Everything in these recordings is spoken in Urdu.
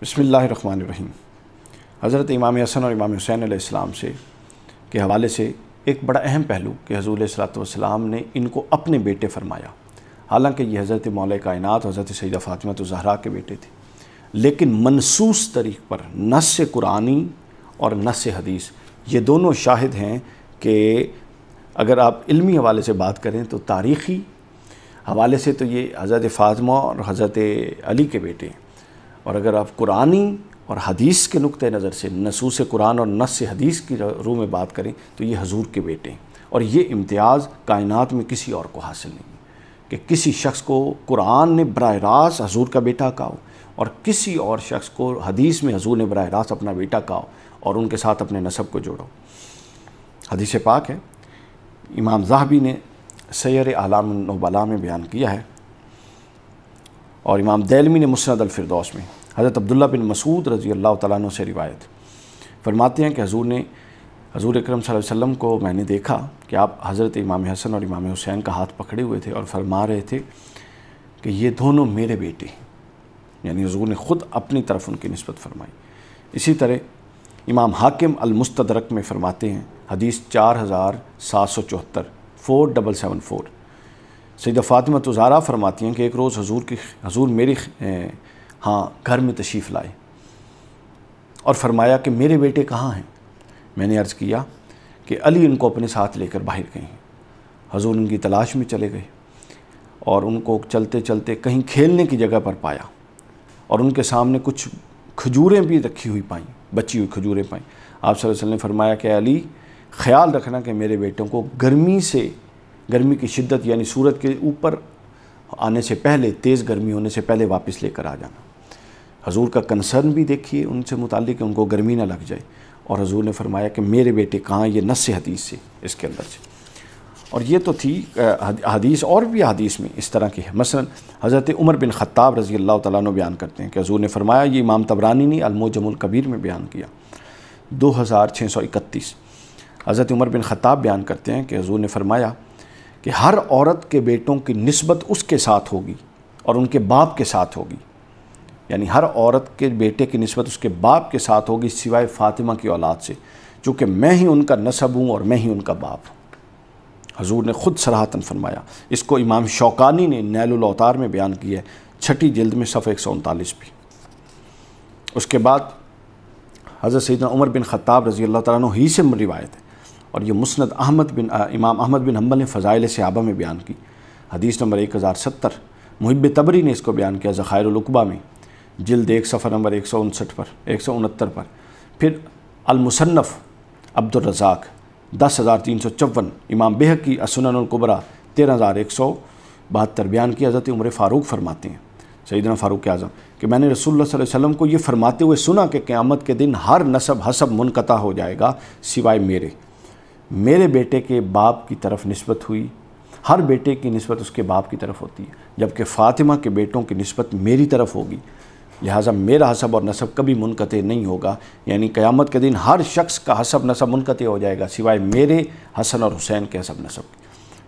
بسم اللہ الرحمن الرحیم۔ حضرت امام حسن اور امام حسین علیہ السلام کے حوالے سے ایک بڑا اہم پہلو کہ حضور علیہ الصلوۃ والسلام نے ان کو اپنے بیٹے فرمایا، حالانکہ یہ حضرت مولا کائنات حضرت سیدہ فاطمہ الزہرا کے بیٹے تھے، لیکن منصوص طریق پر نص قرآنی اور نص حدیث یہ دونوں شاہد ہیں کہ اگر آپ علمی حوالے سے بات کریں تو تاریخی حوالے سے تو یہ حضرت فاطمہ اور حضرت علی کے بیٹے ہیں، اور اگر آپ قرآنی اور حدیث کے نقطہ نظر سے نصوص قرآن اور نص حدیث کی روح میں بات کریں تو یہ حضور کے بیٹے ہیں، اور یہ امتیاز کائنات میں کسی اور کو حاصل نہیں ہے کہ کسی شخص کو قرآن نے براہ راست حضور کا بیٹا کہا ہو اور کسی اور شخص کو حدیث میں حضور نے براہ راست اپنا بیٹا کہا ہو اور ان کے ساتھ اپنے نسب کو جوڑو۔ حدیث پاک ہے، امام ذہبی نے سیر اعلام النبلاء میں بیان کیا ہے، اور امام دیلمی نے مسند الفردوس میں حضرت عبداللہ بن مسعود رضی اللہ تعالیٰ عنہ سے روایت فرماتے ہیں کہ حضور اکرم صلی اللہ علیہ وسلم کو میں نے دیکھا کہ آپ حضرت امام حسن اور امام حسین کا ہاتھ پکڑے ہوئے تھے اور فرما رہے تھے کہ یہ دونوں میرے بیٹے ہیں، یعنی حضور نے خود اپنی طرف ان کی نسبت فرمائی۔ اسی طرح امام حاکم المستدرک میں فرماتے ہیں، حدیث 4774 4774، سیدہ فاطمہ الزہرا فرماتی ہیں کہ ایک روز حضور میرے گھر میں تشریف لائے اور فرمایا کہ میرے بیٹے کہاں ہیں؟ میں نے عرض کیا کہ علی ان کو اپنے ساتھ لے کر باہر گئے ہیں۔ حضور ان کی تلاش میں چلے گئے اور ان کو چلتے چلتے کہیں کھیلنے کی جگہ پر پایا اور ان کے سامنے کچھ کھجوریں بھی رکھی ہوئی پائیں، بچی ہوئی کھجوریں پائیں۔ آپ صلی اللہ علیہ وسلم نے فرمایا کہ علی خیال رکھنا کہ میرے بیٹوں کو گرمی کی شدت یعنی سورج کے اوپر آنے سے پہلے، تیز گرمی ہونے سے پہلے واپس لے کر آ جانا۔ حضور کا کنسرن بھی دیکھیے ان سے متعلق کہ ان کو گرمی نہ لگ جائے، اور حضور نے فرمایا کہ میرے بیٹے کہاں، یہ نص حدیث سے اس کے اندر سے۔ اور یہ تو تھی حدیث، اور بھی حدیث میں اس طرح کی ہے۔ مثلا حضرت عمر بن خطاب رضی اللہ تعالیٰ عنہ بیان کرتے ہیں کہ حضور نے فرمایا، یہ امام طبرانی نے المعجم الکبیر میں بیان کیا 2631، حضرت عمر بن خطاب بیان کرتے ہیں کہ حضور نے فرمایا کہ ہر عورت کے بیٹوں کی نسبت اس کے ساتھ ہوگی اور ان کے باپ کے ساتھ ہوگی، یعنی ہر عورت کے بیٹے کی نسبت اس کے باپ کے ساتھ ہوگی سوائے فاطمہ کی اولاد سے، چونکہ میں ہی ان کا نسب ہوں اور میں ہی ان کا باپ ہوں۔ حضور نے خود صراحتاً فرمایا۔ اس کو امام شوکانی نے نیل الاوطار میں بیان کیا ہے، 6 جلد میں صفحہ 139 بھی۔ اس کے بعد حضرت سیدنا عمر بن خطاب رضی اللہ تعالیٰ عنہ ہی سے روایت ہے، اور یہ مسند امام احمد بن حنبل نے فضائل صحابہ میں بیان کی، حدیث نمبر 1070۔ محب طبری نے اس کو بیان کیا ذخائر العقبہ میں، جلد 1 صفحہ نمبر 169 پر۔ پھر المصنف عبد الرزاق 10354، امام بہقی السنن الکبریٰ 13172 بیان کی۔ حضرت عمر فاروق فرماتے ہیں، سیدنا فاروق اعظم، کہ میں نے رسول اللہ صلی اللہ علیہ وسلم کو یہ فرماتے ہوئے سنا کہ قیامت کے دن ہر نسب حسب منقطع ہو جائے گا سوائے میرے بیٹے کے باپ کی طرف نسبت ہوئی، ہر بیٹے کی نسبت اس کے باپ کی طرف ہوتی ہے، جبکہ فاطمہ کے بیٹوں کی نسبت میری طرف ہوگی، لہٰذا میرا حسب اور نسب کبھی منقطع نہیں ہوگا، یعنی قیامت کے دن ہر شخص کا حسب نسب منقطع ہو جائے گا سوائے میرے حسن اور حسین کے حسب نسب،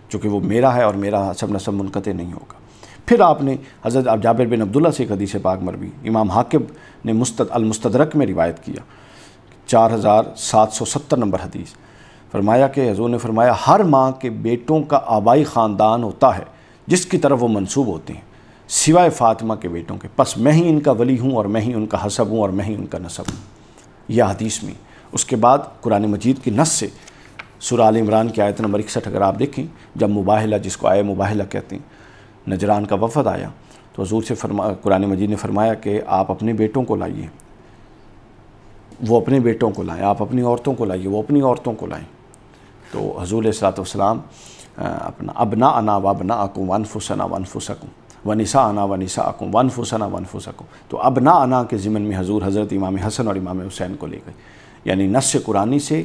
چونکہ وہ میرا ہے اور میرا حسب نسب منقطع نہیں ہوگا۔ پھر آپ نے حضرت جابر بن عبداللہ سے ایک حدیث پاک مروی امام حاکم نے المستدرک میں روایت کیا، 4770 نمبر حدیث، فرمایا کہ حضور نے فرمایا ہر ماں کے بیٹوں کا آبائی خاندان ہوتا ہے جس کی طرف وہ منسوب ہوتے ہیں سوائے فاطمہ کے بیٹوں کے، پس میں ہی ان کا ولی ہوں اور میں ہی ان کا حسب ہوں اور میں ہی ان کا نسب ہوں، یہ حدیث میں۔ اس کے بعد قرآن مجید کی نص سے سورہ آل عمران کی آیت نمبر 61 اگر آپ دیکھیں، جب مباہلہ، جس کو آئے مباہلہ کہتے ہیں، نجران کا وفد آیا تو حضور سے قرآن مجید نے فرمایا کہ آپ اپنے بیٹوں کو لائیے، وہ اپنے بیٹوں کو لائیں، آپ اپنی عورتوں کو لائیے، وہ اپنی عورتوں کو لائیں۔ تو حضور علیہ الصلوۃ والسلام اپنا ابناءنا وابناءکم وانفسنا وانفسکم ونساءنا ونساءکم وانفسنا وانفسکم، تو ابناءنا کے ضمن میں حضرت امام حسن اور امام حسین کو لے گئے، یعنی نص قرآنی سے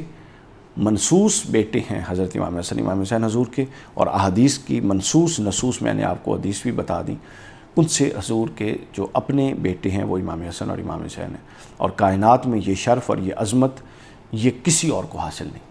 منصوص بیٹے ہیں حضرت امام حسن امام حسین حضور کے، اور احادیث کی منصوص نصوص میں نے آپ کو حدیث بھی بتا دیں، ان سے حضور کے جو اپنے بیٹے ہیں وہ امام حسن اور امام حسین ہیں، اور کائنات میں یہ شرف اور یہ عظمت یہ کسی اور کو حاصل نہیں۔